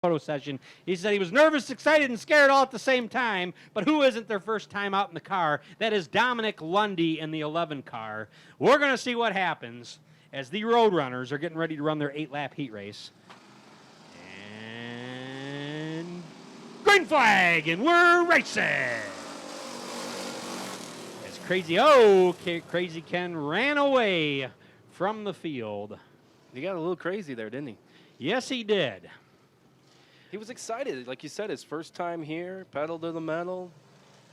photo session. He said he was nervous, excited, and scared all at the same time, but who isn't their first time out in the car? That is Dominic Lundy in the 11 car. We're going to see what happens as the Roadrunners are getting ready to run their 8-lap heat race. And green flag, and we're racing. As Crazy Ken ran away from the field. He got a little crazy there, didn't he? Yes, he did. He was excited. Like you said, his first time here, pedal to the metal,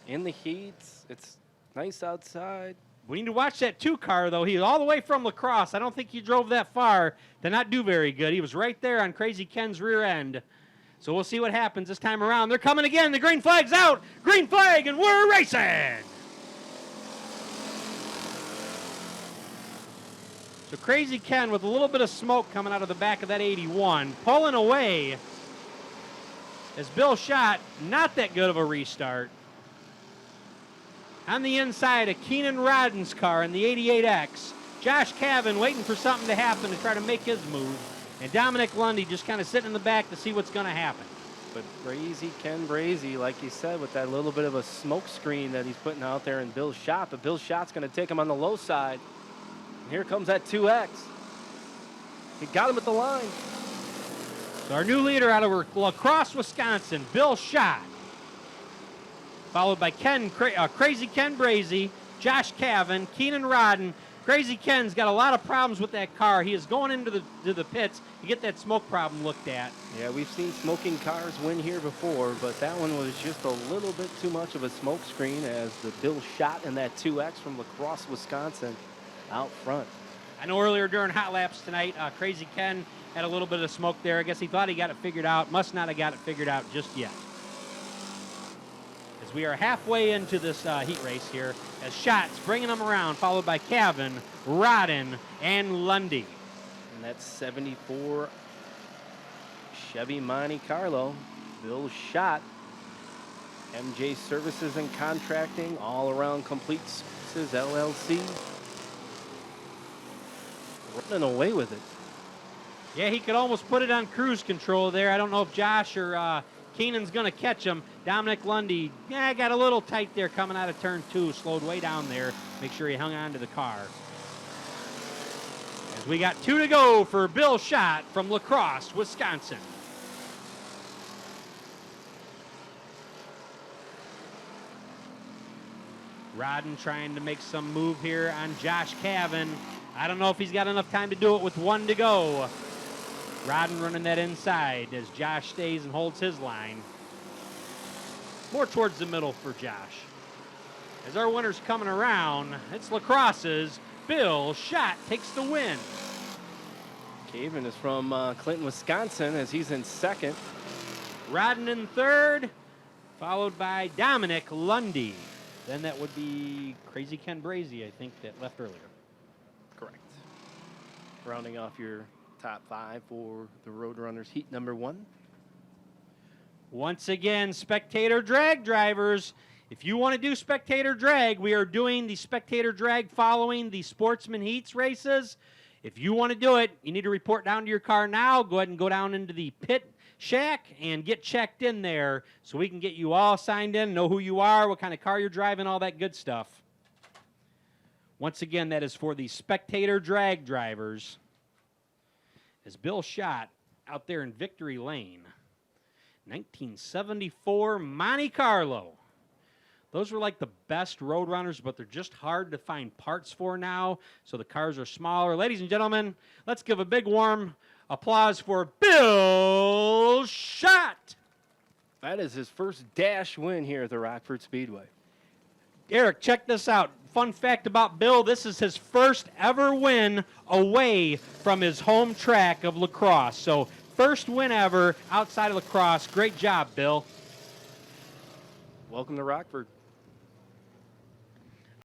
in the heat. It's nice outside. We need to watch that 2 car, though. He was all the way from La Crosse. I don't think he drove that far to not do very good. He was right there on Crazy Ken's rear end. So we'll see what happens this time around. They're coming again. The green flag's out. Green flag, and we're racing. So Crazy Ken with a little bit of smoke coming out of the back of that 81, pulling away. As Bill Schott, not that good of a restart. On the inside of Keenan Rodden's car in the 88X. Josh Cavan waiting for something to happen to try to make his move. And Dominic Lundy just kind of sitting in the back to see what's going to happen. But Ken Brazy, like you said, with that little bit of a smoke screen that he's putting out there in Bill Schott. But Bill Schott's going to take him on the low side. And here comes that 2X. He got him at the line. So our new leader out of La Crosse, Wisconsin, Bill Schott. Followed by Crazy Ken Brazy, Josh Cavan, Keenan Rodden. Crazy Ken's got a lot of problems with that car. He is going into the pits to get that smoke problem looked at. Yeah, we've seen smoking cars win here before, but that one was just a little bit too much of a smoke screen as the Bill Schott and that 2X from La Crosse, Wisconsin out front. I know earlier during hot laps tonight, Crazy Ken had a little bit of smoke there. I guess he thought he got it figured out. Must not have got it figured out just yet. As we are halfway into this heat race here, as Schott's bringing them around, followed by Cavan, Rodden, and Lundy. And that's 74 Chevy Monte Carlo, Bill Schott, MJ Services and Contracting, All Around Complete Services, LLC. Running away with it. Yeah, he could almost put it on cruise control there. I don't know if Josh or Keenan's going to catch him. Dominic Lundy, got a little tight there coming out of turn 2. Slowed way down there. Make sure he hung on to the car. As we got 2 to go for Bill Schott from La Crosse, Wisconsin. Rodden trying to make some move here on Josh Cavan. I don't know if he's got enough time to do it with 1 to go. Rodden running that inside as Josh stays and holds his line. More towards the middle for Josh. As our winner's coming around, it's La Crosse's Bill Schott takes the win. Cavan is from Clinton, Wisconsin, as he's in second. Rodden in third, followed by Dominic Lundy. Then that would be Crazy Ken Brazy, I think, that left earlier. Correct. Rounding off your top 5 for the Roadrunners heat number 1. Once again, Spectator drag drivers. If you want to do Spectator drag, we are doing the Spectator drag following the Sportsman heats races. If you want to do it, you need to report down to your car now. Go ahead and go down into the pit shack and get checked in there so we can get you all signed in, know who you are, what kind of car you're driving, all that good stuff. Once again, that is for the Spectator drag drivers. As Bill Schott out there in Victory Lane. 1974 Monte Carlo. Those were like the best Roadrunners, but they're just hard to find parts for now, so the cars are smaller. Ladies and gentlemen, let's give a big warm applause for Bill Schott. That is his first dash win here at the Rockford Speedway. Eric, check this out. Fun fact about Bill, this is his first ever win away from his home track of La Crosse. So first win ever outside of La Crosse. Great job, Bill. Welcome to Rockford.